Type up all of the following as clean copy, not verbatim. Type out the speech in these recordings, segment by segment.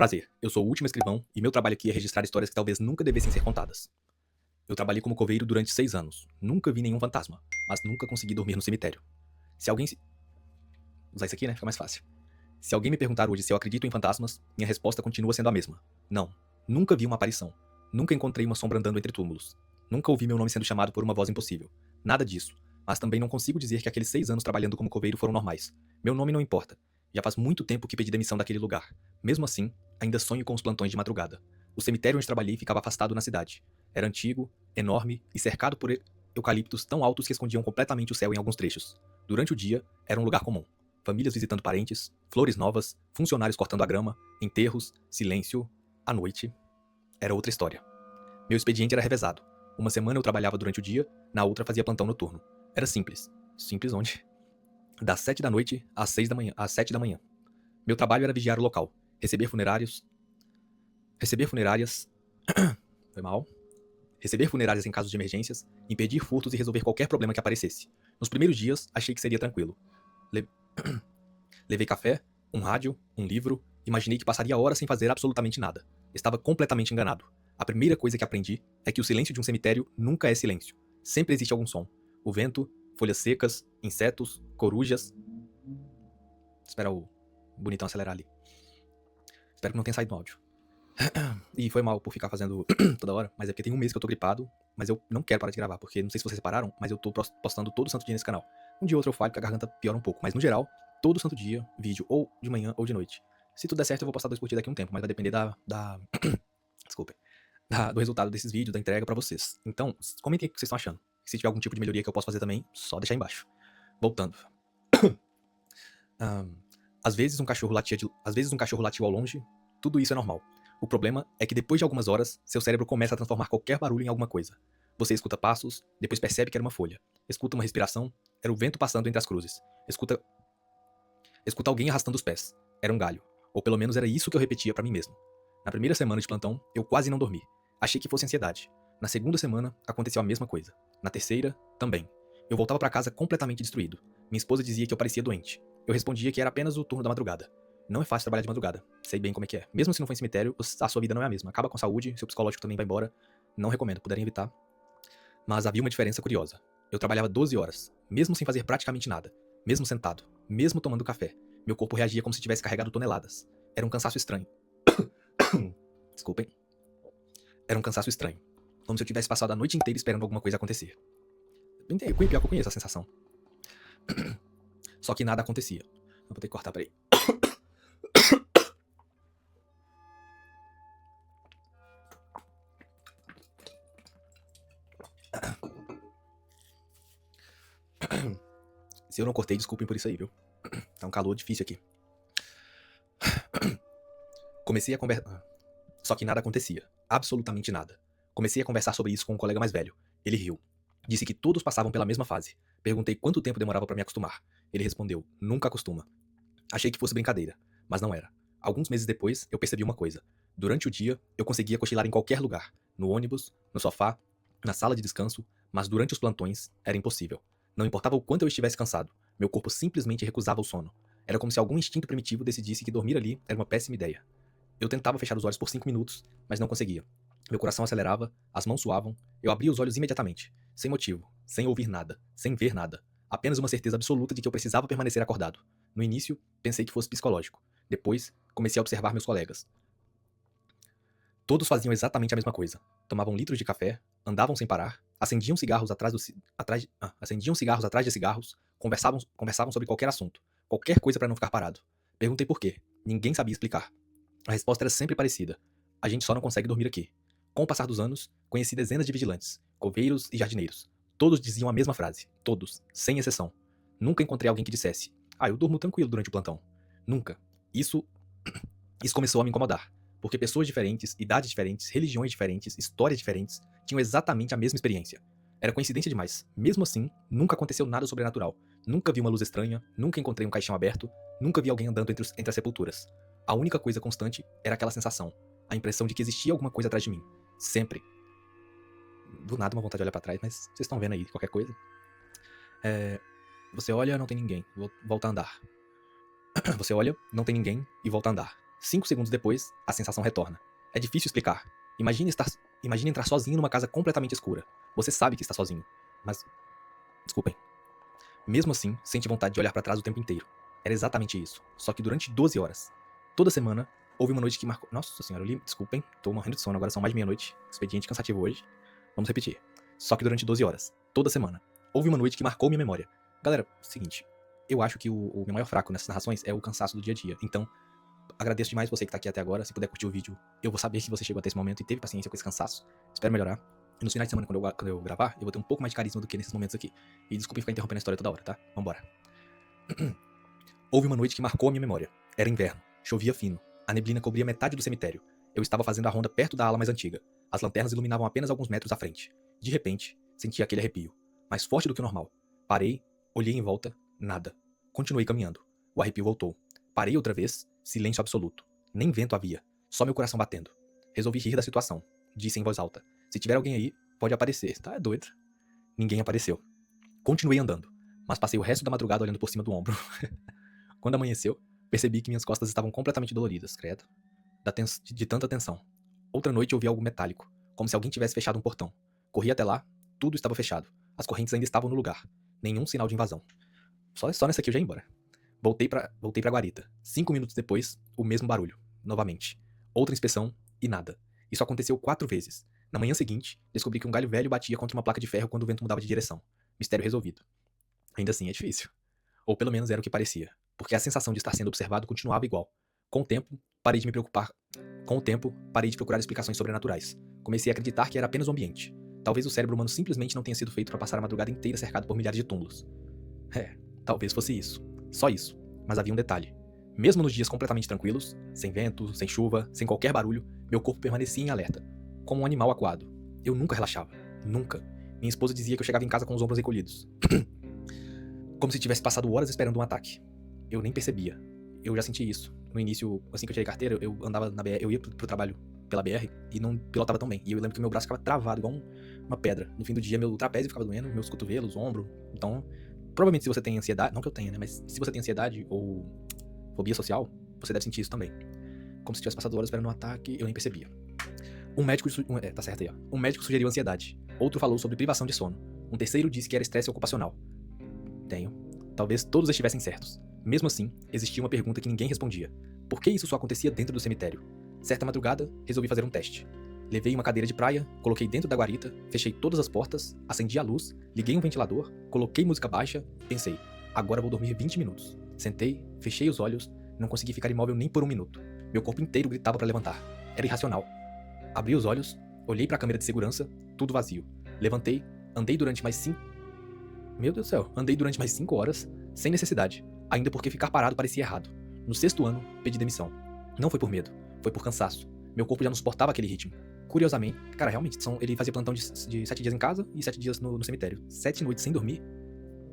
Prazer, eu sou o último escrivão e meu trabalho aqui é registrar histórias que talvez nunca devessem ser contadas. Eu trabalhei como coveiro durante 6 anos. Nunca vi nenhum fantasma, mas nunca consegui dormir no cemitério. Se alguém se... Usar isso aqui, né? Fica mais fácil. Se alguém me perguntar hoje se eu acredito em fantasmas, minha resposta continua sendo a mesma. Não. Nunca vi uma aparição. Nunca encontrei uma sombra andando entre túmulos. Nunca ouvi meu nome sendo chamado por uma voz impossível. Nada disso. Mas também não consigo dizer que aqueles 6 anos trabalhando como coveiro foram normais. Meu nome não importa. Já faz muito tempo que pedi demissão daquele lugar. Mesmo assim, ainda sonho com os plantões de madrugada. O cemitério onde trabalhei ficava afastado na cidade. Era antigo, enorme e cercado por eucaliptos tão altos que escondiam completamente o céu em alguns trechos. Durante o dia, era um lugar comum. Famílias visitando parentes, flores novas, funcionários cortando a grama, enterros, silêncio. À noite, era outra história. Meu expediente era revezado. Uma semana eu trabalhava durante o dia, na outra fazia plantão noturno. Era simples. Simples onde? Das 7 da noite às 6 da manhã, às 7 da manhã. Meu trabalho era vigiar o local, receber funerárias, foi mal, receber funerárias em casos de emergências, impedir furtos e resolver qualquer problema que aparecesse. Nos primeiros dias, achei que seria tranquilo. Le- Levei café, um rádio, um livro, imaginei que passaria horas sem fazer absolutamente nada. Estava completamente enganado. A primeira coisa que aprendi é que o silêncio de um cemitério nunca é silêncio. Sempre existe algum som. O vento, folhas secas, insetos, corujas. Espera o bonitão acelerar ali. Espero que não tenha saído no áudio. E foi mal por ficar fazendo toda hora, mas é porque tem um mês que eu tô gripado, mas eu não quero parar de gravar, porque não sei se vocês repararam, mas eu tô postando todo santo dia nesse canal. Um dia ou outro eu falho que a garganta piora um pouco, mas no geral, todo santo dia, vídeo ou de manhã ou de noite. Se tudo der certo, eu vou postar 2 por dia daqui a um tempo, mas vai depender desculpem, do resultado desses vídeos, da entrega pra vocês. Então, comentem aí o que vocês estão achando. Se tiver algum tipo de melhoria que eu possa fazer também, só deixar aí embaixo. Voltando. Às vezes um cachorro latiu ao longe, tudo isso é normal. O problema é que depois de algumas horas, seu cérebro começa a transformar qualquer barulho em alguma coisa. Você escuta passos, depois percebe que era uma folha. Escuta uma respiração, era o vento passando entre as cruzes. Escuta alguém arrastando os pés, era um galho. Ou pelo menos era isso que eu repetia pra mim mesmo. Na primeira semana de plantão, eu quase não dormi. Achei que fosse ansiedade. Na segunda semana, aconteceu a mesma coisa. Na terceira, também. Eu voltava pra casa completamente destruído. Minha esposa dizia que eu parecia doente. Eu respondia que era apenas o turno da madrugada. Não é fácil trabalhar de madrugada. Sei bem como é que é. Mesmo se não for em cemitério, a sua vida não é a mesma. Acaba com a saúde, seu psicológico também vai embora. Não recomendo, puderem evitar. Mas havia uma diferença curiosa. Eu trabalhava 12 horas, mesmo sem fazer praticamente nada. Mesmo sentado, mesmo tomando café. Meu corpo reagia como se tivesse carregado toneladas. Era um cansaço estranho. Desculpem. Era um cansaço estranho. Como se eu tivesse passado a noite inteira esperando alguma coisa acontecer. Pior que eu conheço a sensação. Só que nada acontecia. Eu vou ter que cortar, peraí. Se eu não cortei, desculpem por isso aí, viu? Tá um calor difícil aqui. Comecei a conversar. Só que nada acontecia. Absolutamente nada. Comecei a conversar sobre isso com um colega mais velho. Ele riu. Disse que todos passavam pela mesma fase. Perguntei quanto tempo demorava pra me acostumar. Ele respondeu: nunca acostuma. Achei que fosse brincadeira, mas não era. Alguns meses depois, eu percebi uma coisa. Durante o dia, eu conseguia cochilar em qualquer lugar. No ônibus, no sofá, na sala de descanso, mas durante os plantões, era impossível. Não importava o quanto eu estivesse cansado, meu corpo simplesmente recusava o sono. Era como se algum instinto primitivo decidisse que dormir ali era uma péssima ideia. Eu tentava fechar os olhos por 5 minutos, mas não conseguia. Meu coração acelerava, as mãos suavam, eu abria os olhos imediatamente, sem motivo, sem ouvir nada, sem ver nada. Apenas uma certeza absoluta de que eu precisava permanecer acordado. No início, pensei que fosse psicológico. Depois, comecei a observar meus colegas. Todos faziam exatamente a mesma coisa. Tomavam litros de café, andavam sem parar, acendiam cigarros atrás de cigarros, conversavam sobre qualquer assunto, qualquer coisa para não ficar parado. Perguntei por quê. Ninguém sabia explicar. A resposta era sempre parecida. A gente só não consegue dormir aqui. Com o passar dos anos, conheci dezenas de vigilantes, coveiros e jardineiros. Todos diziam a mesma frase. Todos, sem exceção. Nunca encontrei alguém que dissesse: "Ah, eu durmo tranquilo durante o plantão." Nunca. Isso, isso começou a me incomodar. Porque pessoas diferentes, idades diferentes, religiões diferentes, histórias diferentes, tinham exatamente a mesma experiência. Era coincidência demais. Mesmo assim, nunca aconteceu nada sobrenatural. Nunca vi uma luz estranha, nunca encontrei um caixão aberto, nunca vi alguém andando entre as sepulturas. A única coisa constante era aquela sensação, a impressão de que existia alguma coisa atrás de mim. Sempre. Do nada uma vontade de olhar pra trás, mas vocês estão vendo aí qualquer coisa. Você olha, não tem ninguém, volta a andar. Você olha, não tem ninguém e volta a andar. 5 segundos depois, a sensação retorna. É difícil explicar. Imagine entrar sozinho numa casa completamente escura. Você sabe que está sozinho, mas... Desculpem. Mesmo assim, sente vontade de olhar pra trás o tempo inteiro. Era exatamente isso. Só que durante 12 horas. Toda semana, houve uma noite que marcou... Nossa senhora, desculpem, tô morrendo de sono, agora são mais de meia-noite. Expediente cansativo hoje. Vamos repetir. Só que durante 12 horas. Toda semana. Houve uma noite que marcou minha memória. Galera, seguinte. Eu acho que o meu maior fraco nessas narrações é o cansaço do dia a dia. Então, agradeço demais você que tá aqui até agora. Se puder curtir o vídeo, eu vou saber que você chegou até esse momento e teve paciência com esse cansaço. Espero melhorar. E nos finais de semana, quando eu gravar, eu vou ter um pouco mais de carisma do que nesses momentos aqui. E desculpe ficar interrompendo a história toda hora, tá? Vambora. Houve uma noite que marcou a minha memória. Era inverno. Chovia fino. A neblina cobria metade do cemitério. Eu estava fazendo a ronda perto da ala mais antiga. As lanternas iluminavam apenas alguns metros à frente. De repente, senti aquele arrepio. Mais forte do que o normal. Parei, olhei em volta, nada. Continuei caminhando. O arrepio voltou. Parei outra vez, silêncio absoluto. Nem vento havia, só meu coração batendo. Resolvi rir da situação. Disse em voz alta. Se tiver alguém aí, pode aparecer. Tá doido? Ninguém apareceu. Continuei andando, mas passei o resto da madrugada olhando por cima do ombro. Quando amanheceu, percebi que minhas costas estavam completamente doloridas, credo. De tanta tensão. Outra noite ouvi algo metálico, como se alguém tivesse fechado um portão. Corri até lá, tudo estava fechado. As correntes ainda estavam no lugar. Nenhum sinal de invasão. Só nessa aqui eu já ia embora. Voltei pra guarita. 5 minutos depois, o mesmo barulho. Novamente. Outra inspeção e nada. Isso aconteceu 4 vezes. Na manhã seguinte, descobri que um galho velho batia contra uma placa de ferro quando o vento mudava de direção. Mistério resolvido. Ainda assim é difícil. Ou pelo menos era o que parecia. Porque a sensação de estar sendo observado continuava igual. Com o tempo, parei de me preocupar. Com o tempo, parei de procurar explicações sobrenaturais. Comecei a acreditar que era apenas o ambiente. Talvez o cérebro humano simplesmente não tenha sido feito para passar a madrugada inteira cercado por milhares de túmulos. Talvez fosse isso. Só isso. Mas havia um detalhe. Mesmo nos dias completamente tranquilos, sem vento, sem chuva, sem qualquer barulho, meu corpo permanecia em alerta. Como um animal acuado. Eu nunca relaxava. Nunca. Minha esposa dizia que eu chegava em casa com os ombros encolhidos. Como se tivesse passado horas esperando um ataque. Eu nem percebia. Eu já senti isso. No início, assim que eu tirei carteira, eu andava na BR, eu ia pro trabalho pela BR e não pilotava tão bem. E eu lembro que meu braço ficava travado, igual uma pedra. No fim do dia, meu trapézio ficava doendo, meus cotovelos, ombro. Então, provavelmente se você tem ansiedade, não que eu tenha, né, mas se você tem ansiedade ou fobia social, você deve sentir isso também. Como se tivesse passado horas esperando um ataque, eu nem percebia. Um médico sugeriu ansiedade. Outro falou sobre privação de sono. Um terceiro disse que era estresse ocupacional. Talvez todos estivessem certos. Mesmo assim, existia uma pergunta que ninguém respondia. Por que isso só acontecia dentro do cemitério? Certa madrugada, resolvi fazer um teste. Levei uma cadeira de praia, coloquei dentro da guarita, fechei todas as portas, acendi a luz, liguei um ventilador, coloquei música baixa, pensei, agora vou dormir 20 minutos. Sentei, fechei os olhos, não consegui ficar imóvel nem por 1 minuto. Meu corpo inteiro gritava para levantar. Era irracional. Abri os olhos, olhei para a câmera de segurança, tudo vazio. Levantei, andei durante mais 5 horas, sem necessidade, ainda porque ficar parado parecia errado. No 6º ano, pedi demissão. Não foi por medo, foi por cansaço. Meu corpo já não suportava aquele ritmo. Curiosamente, cara, realmente, ele fazia plantão de 7 dias em casa e 7 dias no cemitério. 7 noites sem dormir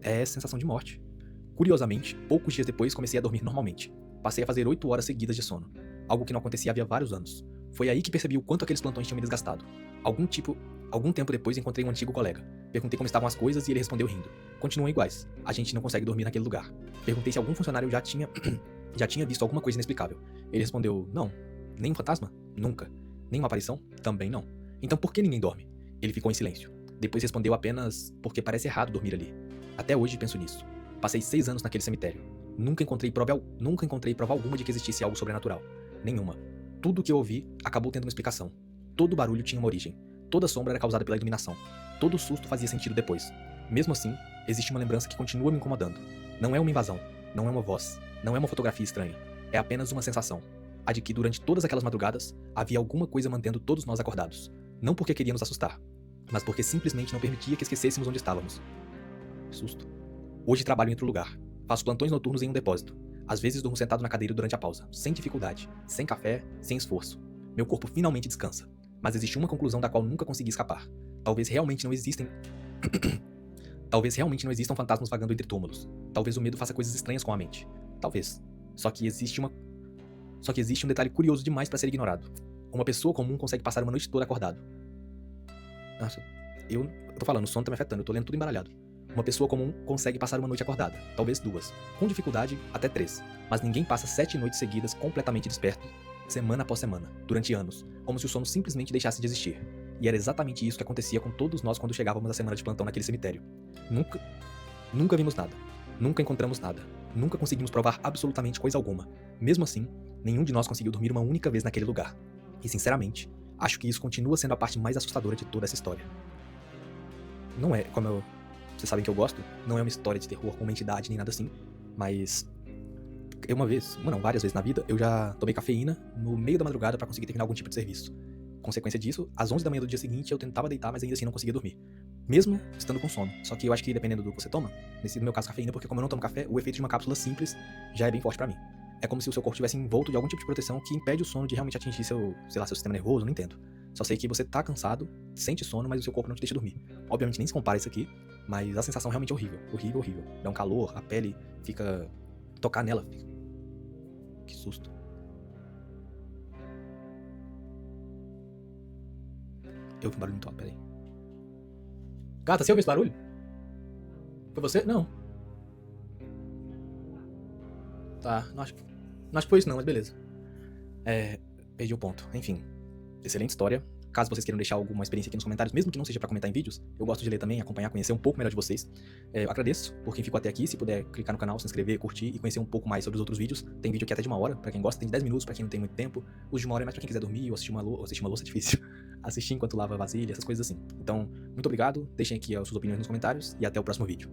é sensação de morte. Curiosamente, poucos dias depois comecei a dormir normalmente. Passei a fazer 8 horas seguidas de sono, algo que não acontecia havia vários anos. Foi aí que percebi o quanto aqueles plantões tinham me desgastado. Algum tempo depois encontrei um antigo colega. Perguntei como estavam as coisas e ele respondeu rindo. Continuam iguais. A gente não consegue dormir naquele lugar. Perguntei se algum funcionário já tinha visto alguma coisa inexplicável. Ele respondeu, não. Nem um fantasma? Nunca. Nem uma aparição? Também não. Então por que ninguém dorme? Ele ficou em silêncio. Depois respondeu apenas porque parece errado dormir ali. Até hoje penso nisso. Passei 6 anos naquele cemitério. Nunca encontrei prova alguma de que existisse algo sobrenatural. Nenhuma. Tudo o que eu ouvi acabou tendo uma explicação. Todo barulho tinha uma origem. Toda sombra era causada pela iluminação. Todo susto fazia sentido depois. Mesmo assim, existe uma lembrança que continua me incomodando. Não é uma invasão. Não é uma voz. Não é uma fotografia estranha. É apenas uma sensação. A de que durante todas aquelas madrugadas, havia alguma coisa mantendo todos nós acordados. Não porque queria nos assustar, mas porque simplesmente não permitia que esquecêssemos onde estávamos. Susto. Hoje trabalho em outro lugar. Faço plantões noturnos em um depósito. Às vezes durmo sentado na cadeira durante a pausa, sem dificuldade, sem café, sem esforço. Meu corpo finalmente descansa. Mas existe uma conclusão da qual nunca consegui escapar. Talvez realmente não existam fantasmas vagando entre túmulos. Talvez o medo faça coisas estranhas com a mente. Talvez. Só que existe um detalhe curioso demais para ser ignorado. Uma pessoa comum consegue passar uma noite toda acordado. Nossa, eu tô falando, o sono tá me afetando, eu tô lendo tudo embaralhado. Uma pessoa comum consegue passar uma noite acordada, talvez 2, com dificuldade até 3, mas ninguém passa 7 noites seguidas completamente desperto semana após semana, durante anos, como se o sono simplesmente deixasse de existir. E era exatamente isso que acontecia com todos nós quando chegávamos à semana de plantão naquele cemitério. Nunca, nunca vimos nada. Nunca encontramos nada. Nunca conseguimos provar absolutamente coisa alguma. Mesmo assim, nenhum de nós conseguiu dormir uma única vez naquele lugar. E sinceramente, acho que isso continua sendo a parte mais assustadora de toda essa história. Não é, vocês sabem que eu gosto, não é uma história de terror com uma entidade nem nada assim, mas várias vezes na vida, eu já tomei cafeína no meio da madrugada pra conseguir terminar algum tipo de serviço. Consequência disso, às 11 da manhã do dia seguinte eu tentava deitar, mas ainda assim não conseguia dormir. Mesmo estando com sono. Só que eu acho que dependendo do que você toma, no meu caso cafeína, porque como eu não tomo café, o efeito de uma cápsula simples já é bem forte pra mim. É como se o seu corpo tivesse envolto de algum tipo de proteção que impede o sono de realmente atingir seu sistema nervoso, não entendo. Só sei que você tá cansado, sente sono, mas o seu corpo não te deixa dormir. Obviamente nem se compara isso aqui, mas a sensação realmente é horrível. Horrível, horrível. Dá um calor, a pele fica... Tocar nela fica... Que susto. Eu ouvi um barulho muito alto, peraí. Gata, você ouviu esse barulho? Foi você? Não. Tá, não acho que foi isso não, mas beleza. Perdi o ponto. Enfim, excelente história. Caso vocês queiram deixar alguma experiência aqui nos comentários, mesmo que não seja pra comentar em vídeos, eu gosto de ler também, acompanhar, conhecer um pouco melhor de vocês. Eu agradeço por quem ficou até aqui. Se puder clicar no canal, se inscrever, curtir e conhecer um pouco mais sobre os outros vídeos. Tem vídeo aqui até de 1 hora, pra quem gosta, tem de 10 minutos, pra quem não tem muito tempo. Os de 1 hora é mais pra quem quiser dormir ou assistir uma louça é difícil. Assistir enquanto lava a vasilha, essas coisas assim. Então, muito obrigado, deixem aqui as suas opiniões nos comentários e até o próximo vídeo.